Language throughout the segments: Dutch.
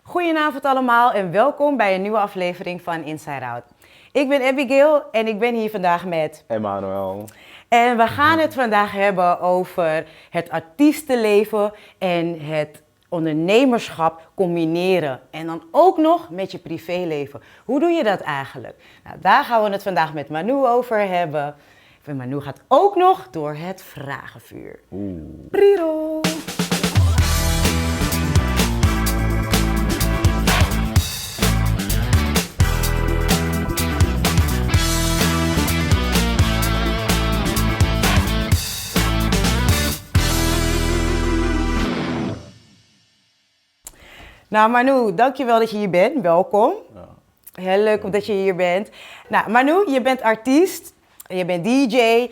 Goedenavond allemaal en welkom bij een nieuwe aflevering van Inside Out. Ik ben Abigail en ik ben hier vandaag met Emmanuel. En we gaan het vandaag hebben over het artiestenleven en het ondernemerschap combineren. En dan ook nog met je privéleven. Hoe doe je dat eigenlijk? Nou, daar gaan we het vandaag met Manu over hebben. En Manu gaat ook nog door het vragenvuur. Priro! Nou Manu, dankjewel dat je hier bent. Welkom. Ja. Heel leuk dat je hier bent. Nou Manu, je bent artiest, je bent DJ.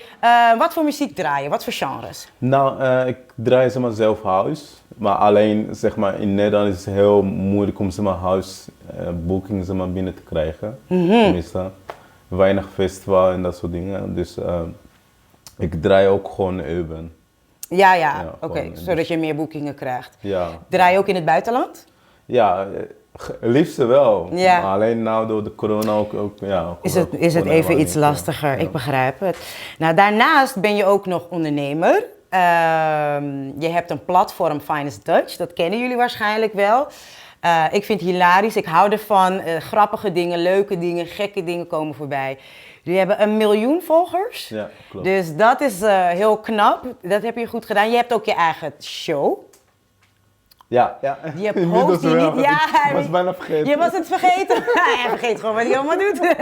Wat voor muziek draai je? Wat voor genres? Nou, ik draai zelf house. Maar alleen in Nederland is het heel moeilijk om house bookings binnen te krijgen. Tenminste, weinig festival en dat soort dingen. Dus ik draai ook gewoon urban. Ja, oké, gewoon, zodat je meer boekingen krijgt. Ja. Draai je ook in het buitenland? Ja, liefst wel. Ja. Maar alleen nou door de corona ook Is het even iets lastiger, Ja. ik begrijp het. Nou, daarnaast ben je ook nog ondernemer. Je hebt een platform, Finest Touch, dat kennen jullie waarschijnlijk wel. Ik vind het hilarisch, ik hou ervan. Grappige dingen, leuke dingen, gekke dingen komen voorbij. Jullie hebben 1 miljoen volgers. Ja, klopt. Dus dat is heel knap, dat heb je goed gedaan. Je hebt ook je eigen show. Ja. Je hebt host die niet... Ja, ik was bijna vergeten. Je was het vergeten. Hij vergeet gewoon wat hij allemaal doet.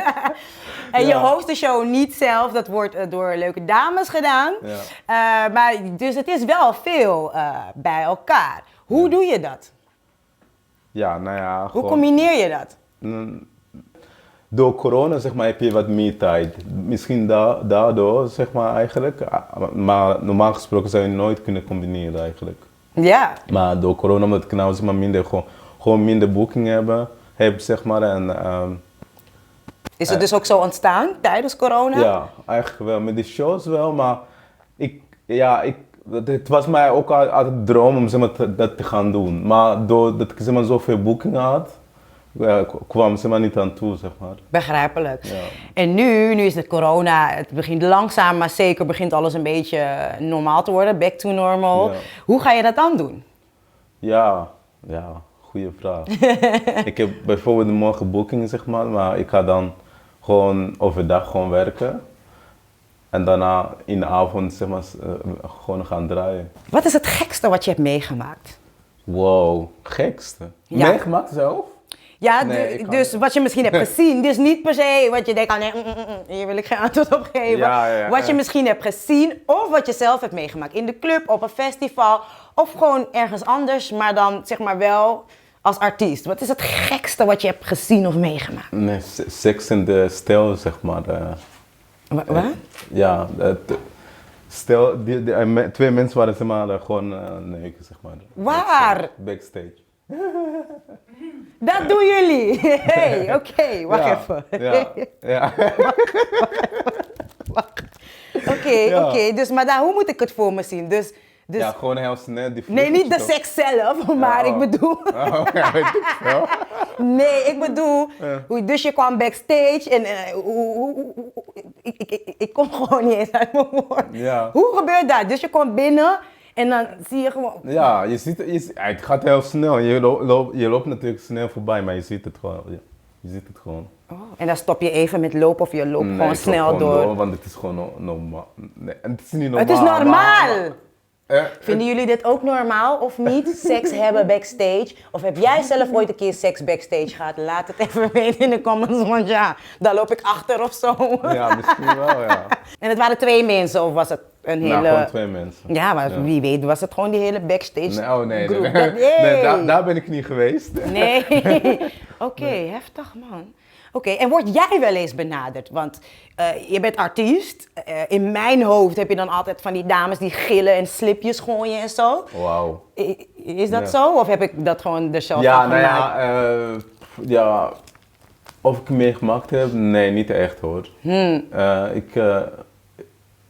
En je host de show niet zelf, dat wordt door leuke dames gedaan. Ja. Maar dus het is wel veel bij elkaar. Hoe doe je dat? Ja, nou ja. Hoe gewoon- combineer je dat? Door corona heb je wat meer tijd. Misschien daardoor eigenlijk. Maar normaal gesproken zou je nooit kunnen combineren eigenlijk. Ja. Maar door corona, omdat ik nou gewoon minder boeking heb en Is het dus ook zo ontstaan tijdens corona? ja, eigenlijk wel. Met die shows wel, maar het was mij ook altijd een droom om dat te gaan doen. Maar doordat ik zoveel boekingen had, kwam niet aan toe, Begrijpelijk. Ja. En nu is het corona, het begint langzaam, maar zeker begint alles een beetje normaal te worden, back to normal. Ja. Hoe ga je dat dan doen? Ja, goede vraag. Ik heb bijvoorbeeld morgen boeking, maar ik ga dan gewoon overdag werken. En daarna in de avond gewoon gaan draaien. Wat is het gekste wat je hebt meegemaakt? Wow, gekste. Ja. Meegemaakt zelf? Ja, Nee, ik kan dus niet. wat je misschien hebt gezien, dus niet per se wat je denkt, hier wil ik geen antwoord op geven. Ja, Wat je misschien hebt gezien of wat je zelf hebt meegemaakt. In de club, op een festival of gewoon ergens anders, maar dan wel als artiest. Wat is het gekste wat je hebt gezien of meegemaakt? Nee, seks in de stijl, Wat? Ja, stel, twee mensen waren gewoon neuken, Waar? Backstage. Dat doen jullie. Hey, oké, wacht Ja, even. Ja. Oké, dus maar hoe moet ik het voor me zien? Dus Ja, gewoon heel snel die nee, niet de vlucht, seks zelf, maar ik bedoel... Oh, ja, weet ik wel. Nee, ik bedoel, dus je kwam backstage en ik kom gewoon niet eens uit mijn woord. Ja. Hoe gebeurt dat? Dus je komt binnen en dan zie je gewoon... Ja, het gaat heel snel. Je loopt natuurlijk snel voorbij, maar je ziet het gewoon. Ja. Je ziet het gewoon. Oh, en dan stop je even met lopen of je loopt Nee, gewoon ik loop snel gewoon door. Want het is gewoon normaal. Nee, het is niet normaal. Het is normaal! maar- Vinden jullie dit ook normaal of niet? Seks hebben backstage? Of heb jij zelf ooit een keer seks backstage gehad? Laat het even weten in de comments, want ja, daar loop ik achter of zo. Ja, misschien wel, ja. En het waren 2 mensen of was het een hele... Nou, gewoon 2 mensen. Ja, maar wie weet was het gewoon die hele backstage Nee, groep. nee. Nee. Nee, daar ben ik niet geweest. Nee. Oké, heftig man. Oké, en word jij wel eens benaderd? Want je bent artiest. In mijn hoofd heb je dan altijd van die dames die gillen en slipjes gooien en zo. Wauw. Is dat Ja. zo? Of heb ik dat gewoon er zelf Ja, van nou gemaakt? ja, of ik meegemaakt heb? Nee, niet echt hoor.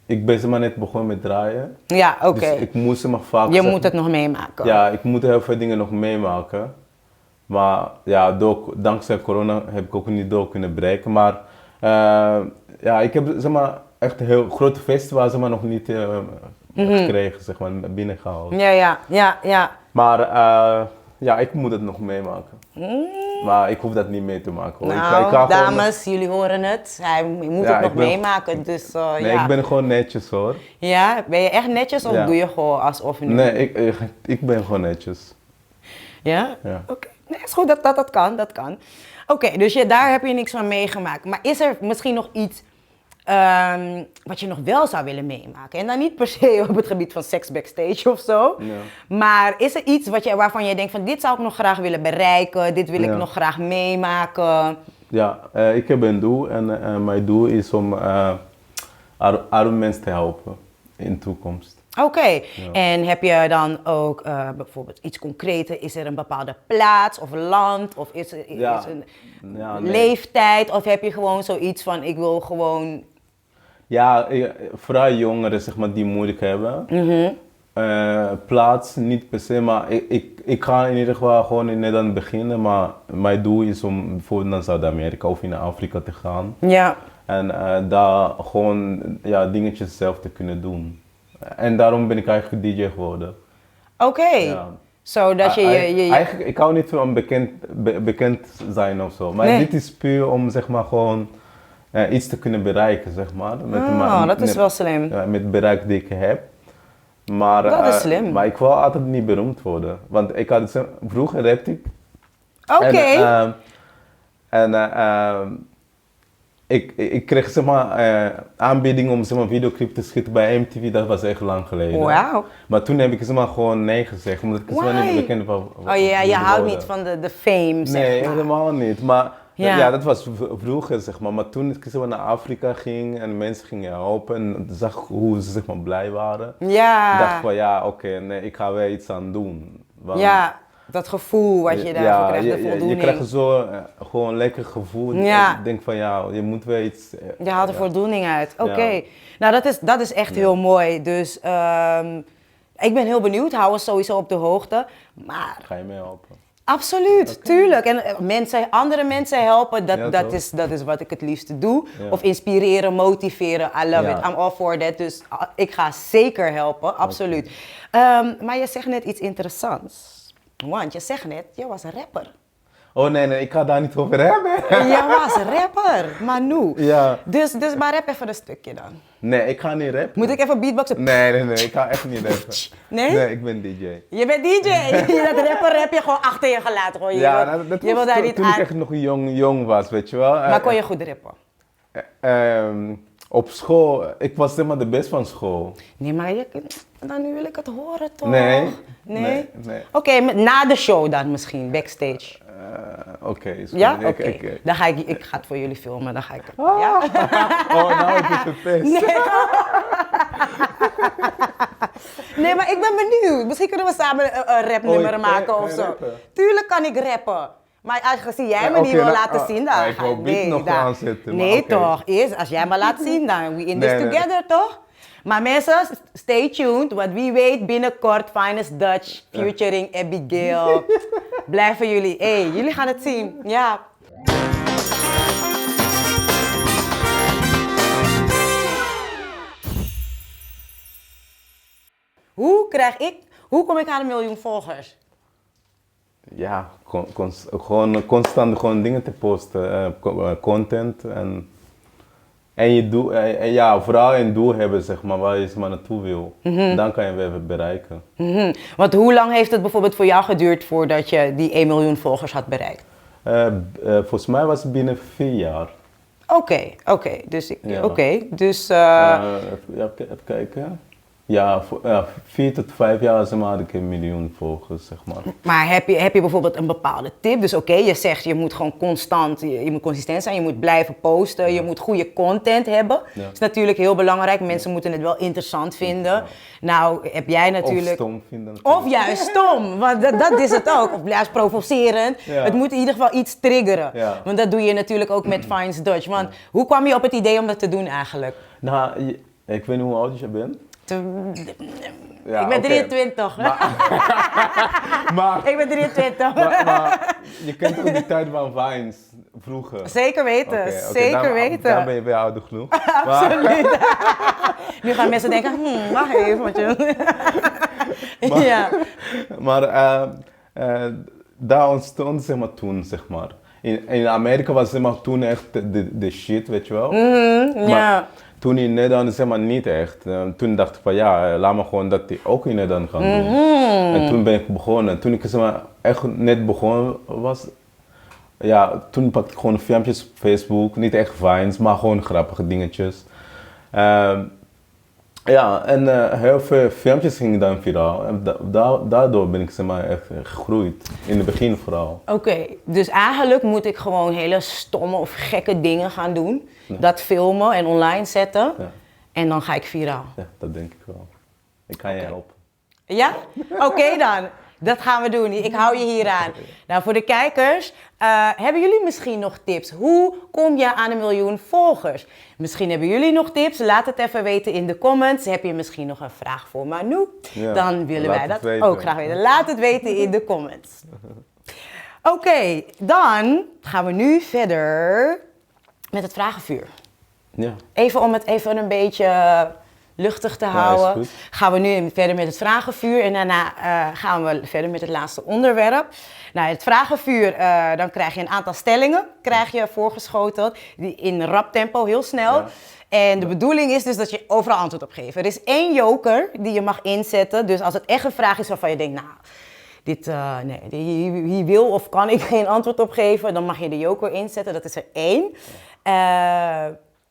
Ik ben net begonnen met draaien. Ja, oké. Dus ik moest vaak... Je moet het nog meemaken. Ja, ik moet heel veel dingen nog meemaken. Maar ja, dankzij corona heb ik ook niet door kunnen bereiken. Maar ja, ik heb zeg maar, echt een heel grote festival zeg maar, nog niet gekregen, zeg maar, binnengehaald. Ja. Maar ja, ik moet het nog meemaken. Maar ik hoef dat niet mee te maken hoor. Nou, ik ga dames, jullie horen het. Hij moet het nog meemaken. Dus, nee, ja. ik ben gewoon netjes hoor. Ja, ben je echt netjes of doe je gewoon alsof nu? Nee, ik ben gewoon netjes. Ja? Ja. Oké. Nee, is goed, dat kan. Oké, dus daar heb je niks van meegemaakt. Maar is er misschien nog iets wat je nog wel zou willen meemaken? En dan niet per se op het gebied van seks backstage of zo. Ja. Maar is er iets waarvan je denkt van dit zou ik nog graag willen bereiken, dit wil ik nog graag meemaken? Ja, ik heb een doel en mijn doel is om arme mensen te helpen in de toekomst. Oké, Ja. en heb je dan ook bijvoorbeeld iets concreter? Is er een bepaalde plaats of land of is er een leeftijd? Of heb je gewoon zoiets van ik wil gewoon... Ja, vooral jongeren zeg maar, die moeilijk hebben. Plaats niet per se, maar ik ga in ieder geval gewoon in Nederland beginnen. Maar mijn doel is om bijvoorbeeld naar Zuid-Amerika of naar Afrika te gaan. Ja. En daar gewoon dingetjes zelf te kunnen doen. En daarom ben ik eigenlijk DJ geworden. Oké. Ja. Zodat je... Eigenlijk, ik hou niet van bekend zijn of zo. Maar dit is puur om zeg maar gewoon iets te kunnen bereiken, zeg maar. Dat is wel slim. Met het bereik die ik heb. Maar, dat is slim. Maar ik wil altijd niet beroemd worden. Want vroeger rapte ik. Oké. Ik kreeg zeg maar, aanbieding om zeg maar, videoclip te schieten bij MTV, dat was echt lang geleden. Wauw. Maar toen heb ik zeg maar, gewoon nee gezegd, omdat ik zeg maar, niet bekend was. Oh ja, je houdt niet van de fame, zeg maar. Nee, helemaal niet. Maar ja, dat was vroeger, zeg maar. Maar toen ik zeg maar, naar Afrika ging en mensen gingen helpen en zag hoe ze zeg maar, blij waren. Ja. Dacht van ja, oké, nee, ik ga weer iets aan doen. Want, ja, dat gevoel wat je daarvoor krijgt, de voldoening. Je krijgt zo gewoon een lekker gevoel. Ja. Ik denk van ja, je moet weer iets... je haalt er voldoening uit. Oké. Nou, dat is echt heel mooi. Dus ik ben heel benieuwd. Hou ons sowieso op de hoogte. Maar... Ga je mee helpen? Absoluut, tuurlijk. En andere mensen helpen, dat is wat ik het liefste doe. Ja. Of inspireren, motiveren, I love it. I'm all for that. Dus ik ga zeker helpen, absoluut. Maar je zegt net iets interessants. Want je zegt net, je was een rapper. Oh nee, ik ga daar niet over hebben. Je was rapper, Manu. Ja. Dus maar rap even een stukje dan. Nee, ik ga niet rappen. Moet ik even beatboxen? Nee, ik ga echt niet rappen. Nee? Nee, ik ben DJ. Je bent DJ? Dat rapper heb je gewoon achter je gelaten. Hoor. Dat was toen ik echt nog jong was, weet je wel. Maar kon je goed rappen? Op school, ik was zeg maar de best van school. Nee, maar dan nu wil ik het horen toch? Nee? Oké, na de show dan misschien, backstage. Oké. Ja? Oké. Dan ga ik ga het voor jullie filmen, dan ga ik... Ja? Oh, nou heb je verpest. Nee, maar ik ben benieuwd. Misschien kunnen we samen een rapnummer maken of zo. Rappen. Tuurlijk kan ik rappen. Maar als jij me niet wil laten zien, dan ga ik niet nog aanzetten. Nee toch, eerst als jij me laat zien, dan we in this together toch? Maar mensen, stay tuned, want wie weet binnenkort Finest Dutch featuring Abigail. Blijven jullie, jullie gaan het zien, ja. Hoe kom ik aan 1 miljoen volgers? Ja, gewoon constant dingen te posten, content en je doel, vooral een doel hebben zeg maar, waar je maar naartoe wil. Dan kan je weer bereiken. Want hoe lang heeft het bijvoorbeeld voor jou geduurd voordat je die 1 miljoen volgers had bereikt? Volgens mij was het binnen 4 jaar. Oké. Dus even kijken. Ja, 4 tot 5 jaar zeg maar, had ik 1 miljoen volgers, zeg maar. Maar heb je bijvoorbeeld een bepaalde tip? Dus je zegt je moet gewoon constant, je moet consistent zijn, je moet blijven posten, je moet goede content hebben. Dat is natuurlijk heel belangrijk, mensen moeten het wel interessant vinden. Ja. Nou, heb jij natuurlijk... Of stom vinden. Of juist stom, want dat is het ook. Of juist provocerend. Ja. Het moet in ieder geval iets triggeren. Ja. Want dat doe je natuurlijk ook met Finest Dutch. Want hoe kwam je op het idee om dat te doen eigenlijk? Nou, ik weet niet hoe oud je bent. Ja, Ik ben oké. 23. Maar, Ik ben 23. maar je kent ook die tijd van Vines vroeger. Zeker weten, Oké, zeker dan, weten. Dan ben je weer ouder genoeg. Absoluut. Nu gaan mensen denken, wacht even. Want ja. Maar daar ontstond zeg maar toen, zeg maar. In Amerika was zeg maar toen echt de shit, weet je wel. Ja. Maar toen in Nederland zeg maar niet echt. Toen dacht ik van ja, laat me gewoon dat ook in Nederland gaan doen. En toen ben ik begonnen. Toen ik zeg maar echt net begonnen was, ja, toen pakte ik gewoon filmpjes op Facebook. Niet echt Vines, maar gewoon grappige dingetjes. Ja, en heel veel filmpjes gingen dan viraal. En daardoor ben ik zeg maar echt gegroeid. In het begin vooral. Oké, dus eigenlijk moet ik gewoon hele stomme of gekke dingen gaan doen. Ja. Dat filmen en online zetten. Ja. En dan ga ik viraal. Ja, dat denk ik wel. Ik kan je helpen. Ja? Oké dan. Dat gaan we doen. Ik hou je hier aan. Nou, voor de kijkers, hebben jullie misschien nog tips? Hoe kom je aan 1 miljoen volgers? Misschien hebben jullie nog tips. Laat het even weten in de comments. Heb je misschien nog een vraag voor Manu? Ja, Dan willen laat wij dat het weten. ook graag weten. Laat het weten in de comments. Oké, dan gaan we nu verder met het vragenvuur. Ja. Even om het even een beetje luchtig te is houden, goed. gaan we nu verder met het vragenvuur en daarna gaan we verder met het laatste onderwerp. Nou, het vragenvuur, dan krijg je een aantal stellingen, krijg je voorgeschoteld, die in rap tempo, heel snel. Ja. En de bedoeling is dus dat je overal antwoord op geeft. Er is 1 joker die je mag inzetten, dus als het echt een vraag is waarvan je denkt, nou, hier wil of kan ik geen antwoord op geven, dan mag je de joker inzetten, dat is er 1.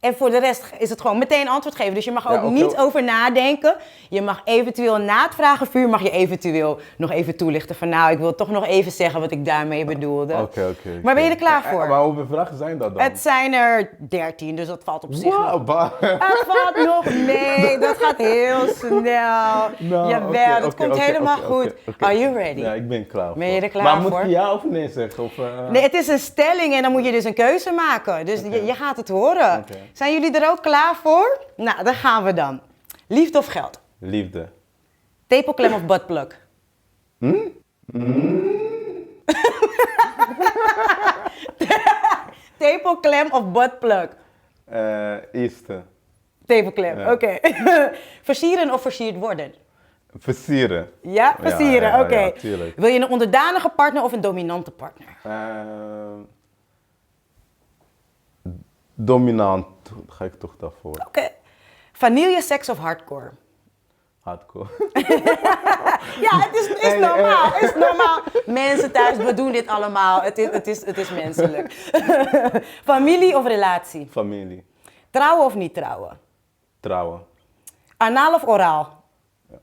En voor de rest is het gewoon meteen antwoord geven. Dus je mag ook niet over nadenken. Je mag eventueel na het vragenvuur mag je eventueel nog even toelichten van nou, ik wil toch nog even zeggen wat ik daarmee bedoelde. Oké. Maar ben je er klaar voor? Maar hoeveel vragen zijn dat dan? Het zijn er 13, dus dat valt op zich nog. Wow, Het valt nog mee, dat gaat heel snel. Nou, Jawel, oké, dat komt helemaal goed. oké. Are you ready? Ja, ik ben klaar. Ben je er klaar maar voor? moet ik ja of nee zeggen? Of, Nee, het is een stelling en dan moet je dus een keuze maken. Dus je gaat het horen. Oké. Zijn jullie er ook klaar voor? Nou, daar gaan we dan. Liefde of geld? Liefde. Tepelklem of buttplug? Tepelklem of buttplug? Eerste. Tepelklem, Ja. oké. Versieren of versierd worden? Versieren. Ja, versieren, ja, oké. ja, tuurlijk. Wil je een onderdanige partner of een dominante partner? Dominant ga ik toch daarvoor. Oké. Vanille, seks of hardcore? Hardcore. Ja, het is normaal. Het is normaal. Mensen thuis, we doen dit allemaal. Het is menselijk. Familie of relatie? Familie. Trouwen of niet trouwen? Trouwen. Anaal of oraal?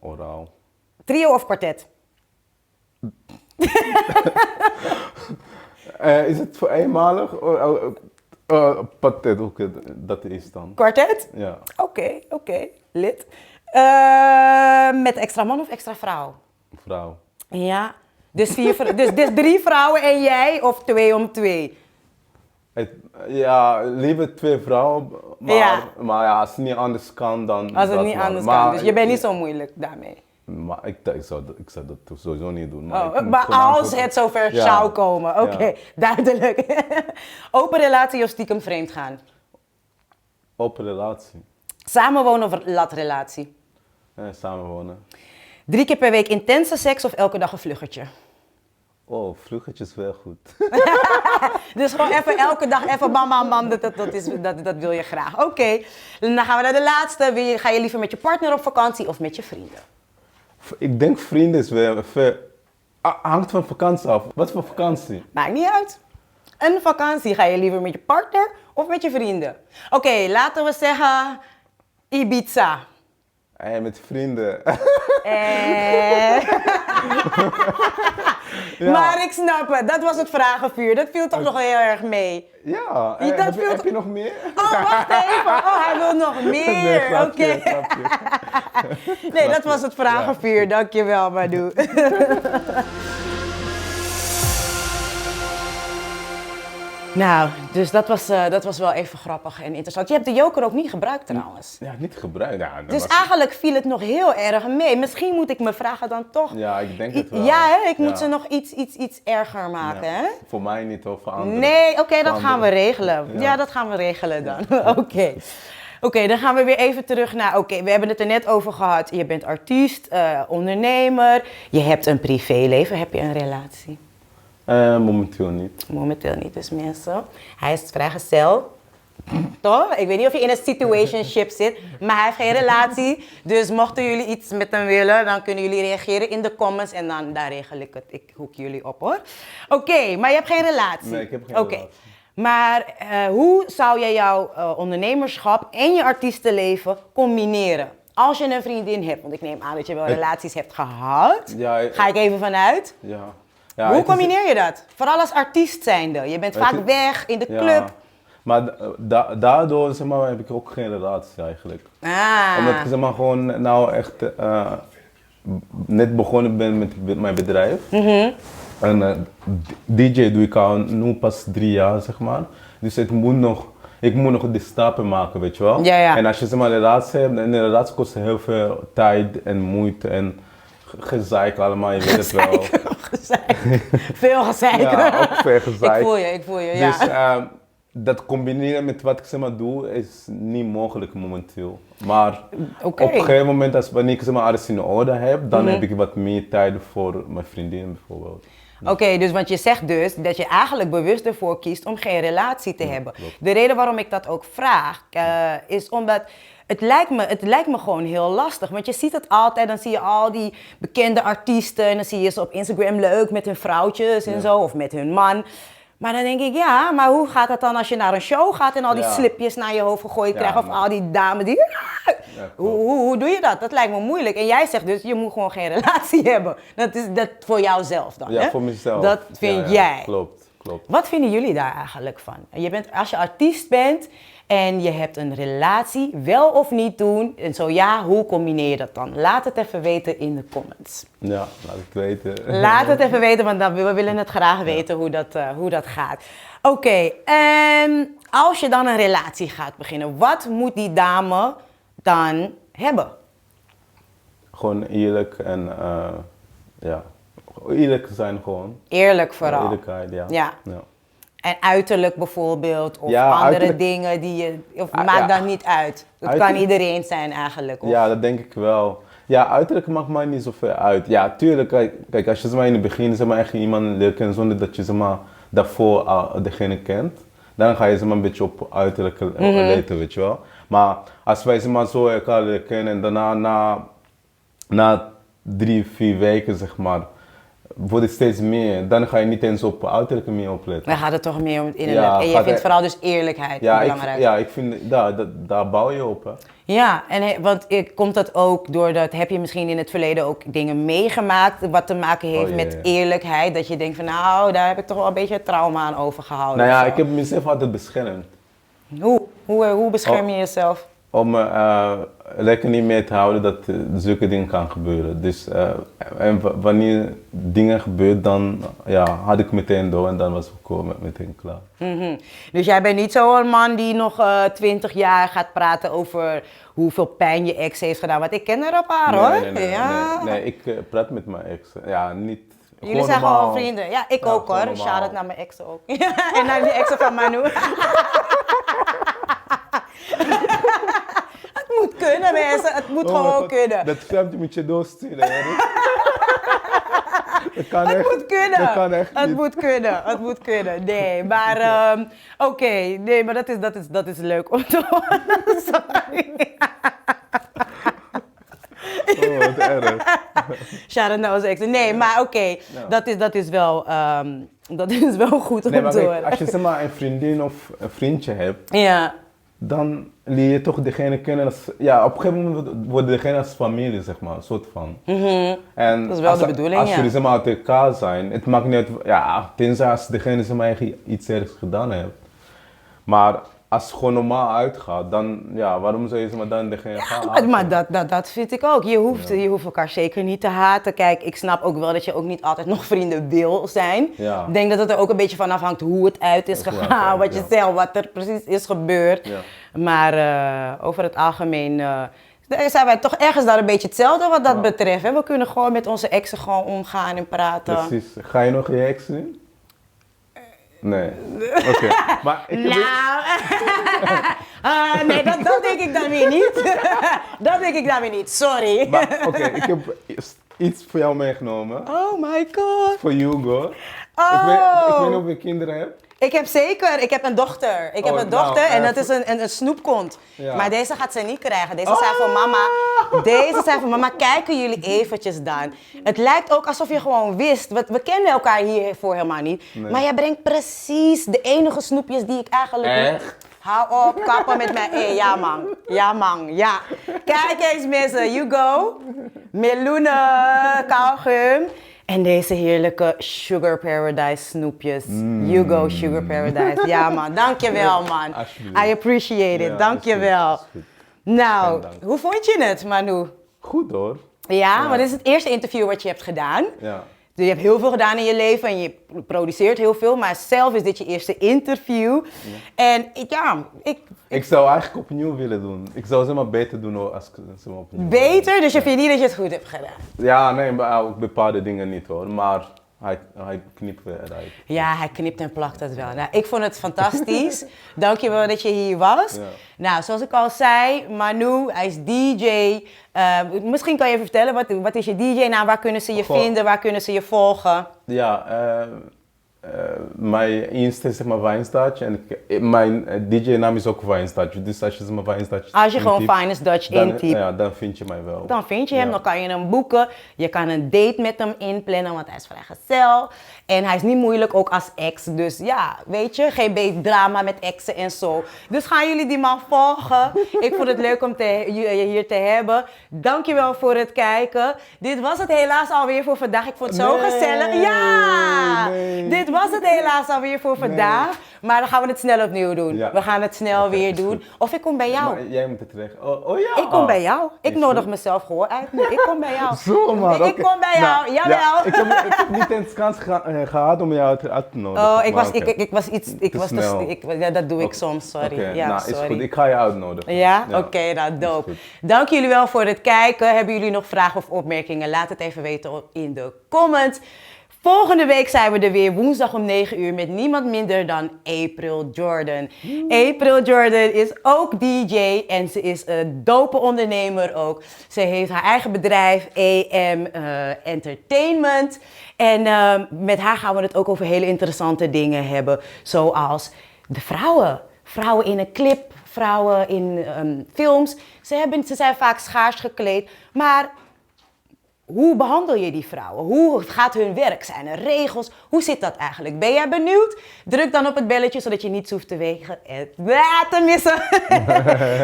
Oraal. Trio of kwartet? Is het voor eenmalig? Patet, hoe dat is dan? Kwartet? Ja. Oké. Lid. Met extra man of extra vrouw? Vrouw. Ja. Dus 3 vrouwen en jij of 2 om 2? Ja, liever 2 vrouwen, maar ja, als het niet anders kan, dan... Als het niet anders kan, dus je bent niet zo moeilijk daarmee. Maar ik zou dat sowieso niet doen. Maar, ik moet Maar gewoon als antwoorden. het zover Ja. zou komen, oké, Ja. duidelijk. Open relatie of stiekem vreemd gaan? Open relatie. Samenwonen of latrelatie? Samenwonen. 3 keer per week intense seks of elke dag een vluggertje? Oh, vluggetjes wel goed. Dus gewoon even elke dag even bam, dat wil je graag. Oké, dan gaan we naar de laatste. Ga je liever met je partner op vakantie of met je vrienden? Ik denk vrienden is wel veel... hangt van vakantie af. Wat voor vakantie? Maakt niet uit. Een vakantie, ga je liever met je partner of met je vrienden? Oké, laten we zeggen Ibiza. Met vrienden. Ja. Maar ik snap het, dat was het vragenvuur. Dat viel toch nog heel erg mee. Ja, Dat heb je nog meer? Oh, wacht even. Oh, hij wil nog Nee, meer. grapje, Oké. grapje. Nee, dat was het vragenvuur. Dankjewel, Manu. Nou, dus dat was wel even grappig en interessant. Je hebt de joker ook niet gebruikt trouwens. Ja, niet gebruikt. Ja, dat Dus was- eigenlijk viel het nog heel erg mee. Misschien moet ik mijn vragen dan toch... ja, ik denk het wel. Ja, hè? Ik moet Ja. ze nog iets erger maken, Ja. hè? Voor mij niet, of voor anderen. Nee, oké, dat Voor gaan we anderen. regelen. Ja, Ja. dat gaan we regelen dan. Oké. Oké, dan gaan we weer even terug naar... Oké, we hebben het er net over gehad. Je bent artiest, ondernemer. Je hebt een privéleven. Heb je een relatie? Momenteel niet. Momenteel niet, dus mensen. Hij is vrijgezel. Toch? Ik weet niet of je in een situationship zit, maar hij heeft geen relatie. Dus mochten jullie iets met hem willen, dan kunnen jullie reageren in de comments en dan daar regel ik het. Ik hoek jullie op hoor. Oké, maar je hebt geen relatie. Nee, ik heb geen Oké. relatie. Maar hoe zou jij jouw ondernemerschap en je artiestenleven combineren? Als je een vriendin hebt, want ik neem aan dat je wel relaties hebt gehad. Ja, Ga ik even vanuit. Ja. Ja, Hoe het is- combineer je dat? Vooral als artiest zijnde. Je bent Het vaak is- weg in de Ja. club. Maar daardoor zeg maar, heb ik ook geen relatie eigenlijk. Omdat ik zeg maar, gewoon nou echt net begonnen ben met mijn bedrijf. En DJ doe ik al nu pas 3 jaar, zeg maar. Dus ik moet nog die stappen maken, weet je wel. Ja, ja. En als je zeg maar, een relatie hebt, en een relatie kost heel veel tijd en moeite en gezeik allemaal, je weet het wel. Gezeik. Veel gezeik. Ja, ook veel gezeik. Ik voel je, ja. Dus dat combineren met wat ik zeg maar doe is niet mogelijk momenteel. Maar Oké. op een gegeven moment, wanneer ik zeg maar, alles in orde heb, dan heb ik wat meer tijd voor mijn vriendin bijvoorbeeld. Oké, dus want je zegt dus dat je eigenlijk bewust ervoor kiest om geen relatie te hebben. klopt. De reden waarom ik dat ook vraag, is omdat het lijkt me gewoon heel lastig. Want je ziet het altijd, dan zie je al die bekende artiesten en dan zie je ze op Instagram leuk met hun vrouwtjes en zo, of met hun man. Maar dan denk ik, ja, maar hoe gaat het dan als je naar een show gaat en al die Ja. slipjes naar je hoofd gegooid Ja, krijgt, of maar- al die dames die... klopt. Hoe doe je dat? Dat lijkt me moeilijk. En jij zegt dus, je moet gewoon geen relatie hebben. Dat is dat voor jouzelf dan, Ja, hè? voor mezelf. Dat vind Ja, jij. Klopt. Wat vinden jullie daar eigenlijk van? Als je artiest bent en je hebt een relatie, wel of niet doen? En zo ja, hoe combineer je dat dan? Laat het even weten in de comments. Ja, laat ik weten. Laat het even weten, want we willen het graag weten hoe dat gaat. Oké, als je dan een relatie gaat beginnen, wat moet die dame dan hebben? Gewoon eerlijk en ja, eerlijk zijn gewoon. Eerlijk vooral. Eerlijkheid, ja. Ja. En uiterlijk bijvoorbeeld, of Ja, andere uiterlijk- dingen die je... Of Ah, maakt ja. dat niet uit. Het kan Uiterlijk- iedereen zijn eigenlijk. Of? Ja, dat denk ik wel. Ja, uiterlijk maakt mij niet zoveel uit. Ja, tuurlijk, kijk als je zeg maar, in het begin zeg maar, echt iemand leert kennen zonder dat je zeg maar, daarvoor degene kent, dan ga je zeg maar, een beetje op uiterlijk letten, weet je wel. Maar als wij zeg maar, zo elkaar leren kennen en daarna na 3, 4 weken zeg maar, wordt het steeds meer, dan ga je niet eens op uiterlijk meer opletten. Dan gaat het toch meer om het innerlijk. Ja, en je gaat vindt er- vooral dus eerlijkheid belangrijk. Ik vind, daar bouw je op. Hè. Ja, en want komt dat ook doordat, heb je misschien in het verleden ook dingen meegemaakt wat te maken heeft ja, met ja. eerlijkheid? Dat je denkt van nou, daar heb ik toch wel een beetje trauma aan overgehouden. Nou ja, of zo. ik heb mezelf altijd beschermd. Hoe bescherm je jezelf? Om rekening mee te houden dat zulke dingen kan gebeuren. Dus en wanneer dingen gebeuren, dan had ik meteen door en dan was ik ook meteen klaar. Mhm. Dus jij bent niet zo'n man die nog 20 jaar gaat praten over hoeveel pijn je ex heeft gedaan. Want ik ken er een paar hoor. Nee, ik praat met mijn ex. Ja, niet. Jullie zijn normaal. gewoon vrienden. Ja, ik Ja, ook gewoon hoor. normaal. Shout-out naar mijn exen ook. En naar die exen van Manu. Het moet kunnen mensen, het moet Oh mijn gewoon God, kunnen. Dat filmpje moet je doorsturen. Hè? Dat kan Het echt, moet kunnen. Dat kan echt Het niet. moet kunnen. Het moet kunnen. Nee, maar oké. Nee, maar dat is leuk om te horen. Sorry. Oh, wat erg. Shout-out naar onze exen. Nee, maar oké. Dat is wel goed om Nee, maar te kijk, horen. als je zeg maar, een vriendin of een vriendje hebt, Ja. dan leer je toch degene kennen als... Ja, op een gegeven moment worden degene als familie, zeg maar, een soort van. En Dat is wel de bedoeling, als ja. jullie zeg maar, uit elkaar zijn, het maakt niet uit... Ja, tenzij als degene zeg maar, echt iets ergs gedaan heeft. Maar als het gewoon normaal uitgaat, dan ja, waarom zou je ze maar dan degene gaan Ja, haten? maar dat vind ik ook. Je hoeft elkaar zeker niet te haten. Kijk, ik snap ook wel dat je ook niet altijd nog vrienden wil zijn. Ja. Ik denk dat het er ook een beetje van afhangt hoe het uit is Hoe het gegaan, uit, wat je ja. zegt, wat er precies is gebeurd. Ja. Maar over het algemeen zijn wij toch ergens daar een beetje hetzelfde wat dat Ja. betreft. Hè? We kunnen gewoon met onze exen gewoon omgaan en praten. Precies. Ga je nog je ex zien? Nee. Oké. Maar ik heb... Nou, nee, dat denk ik dan weer niet. Dat denk ik dan weer niet, sorry. Maar oké, ik heb iets voor jou meegenomen. Oh my god. Voor Hugo. Oh. Ik weet niet of je kinderen hebt. Ik heb een dochter. Ik heb Oh, een dochter nou, en dat is een snoepkont. Ja. Maar deze gaat ze niet krijgen. Deze zijn voor mama. Deze zijn voor mama. Kijken jullie eventjes dan. Het lijkt ook alsof je gewoon wist. We kennen elkaar hiervoor helemaal niet. Nee. Maar jij brengt precies de enige snoepjes die ik eigenlijk... Echt? Hou op, kappen met mij. Ja man, ja man, ja. Kijk eens mensen, Hugo. Meloenen, kauwgum. En deze heerlijke Sugar Paradise snoepjes. Hugo Sugar Paradise. Ja man, dankjewel man. Alsjeblieft. I appreciate it, Ja, dankjewel. is goed. Nou, Geen dank. hoe vond je het Manu? Goed hoor. Ja, maar dit is het eerste interview wat je hebt gedaan. Ja. Dus je hebt heel veel gedaan in je leven en je produceert heel veel, maar zelf is dit je eerste interview. En Ik zou eigenlijk opnieuw willen doen. Ik zou ze maar beter doen hoor, als ik ze maar opnieuw beter, dus je vindt niet dat je het goed hebt gedaan. Ja, nee, maar ook bepaalde dingen niet hoor. Maar hij knipt weer eruit. Ja, hij knipt en plakt het wel. Nou, ik vond het fantastisch. Dankjewel dat je hier was. Ja. Nou, zoals ik al zei, Manu, hij is DJ. Misschien kan je even vertellen, wat is je DJ-naam? Waar kunnen ze je Goh. vinden? Waar kunnen ze je volgen? Ja, mijn Insta is zeg maar Wijnstaartje en mijn DJ-naam is ook Wijnstaartje. Dus als je zeg maar Wijnstaartje Als je gewoon intypt, Finest Dutch dan, intypt. ja, dan vind je mij wel. Dan vind je hem, Ja. dan kan je hem boeken. Je kan een date met hem inplannen, want hij is vrijgezel. En hij is niet moeilijk, ook als ex. Dus ja, weet je, geen beetje drama met exen en zo. Dus gaan jullie die man volgen. Ik vond het leuk om je hier te hebben. Dankjewel voor het kijken. Dit was het helaas alweer voor vandaag. Ik vond het zo Nee, gezellig. Ja! nee. Dit was het helaas alweer voor vandaag. Maar dan gaan we het snel opnieuw doen. Ja. We gaan het snel Oké, weer is doen. goed. Of ik kom bij jou. Maar jij moet het regelen. Oh ja. Ik kom bij jou. Ik Is nodig goed. mezelf gewoon uit nu. Ik kom bij jou. Zomaar, Ik oké. kom bij jou. Nou, Jawel. ja, ik heb niet eens kans gehad om jou uit te nodigen. Oh, ik maar was, oké. ik was iets. Ik Te was snel. ja, dat doe ik Oké. soms, sorry. Oké, Ja, nou, sorry. is goed. Ik ga je uitnodigen. Ja? Oké, nou, Is dope. goed. Dank jullie wel voor het kijken. Hebben jullie nog vragen of opmerkingen? Laat het even weten in de comments. Volgende week zijn we er weer, woensdag om 9 uur, met niemand minder dan April Jordan. April Jordan is ook DJ en ze is een dope ondernemer ook. Ze heeft haar eigen bedrijf, AM Entertainment. En met haar gaan we het ook over hele interessante dingen hebben, zoals de vrouwen. Vrouwen in een clip, vrouwen in films. Ze zijn vaak schaars gekleed, maar hoe behandel je die vrouwen? Hoe gaat hun werk? Zijn er regels? Hoe zit dat eigenlijk? Ben jij benieuwd? Druk dan op het belletje zodat je niets hoeft te missen.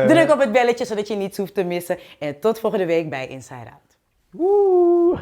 Druk op het belletje zodat je niets hoeft te missen. En tot volgende week bij Inside Out. Woe!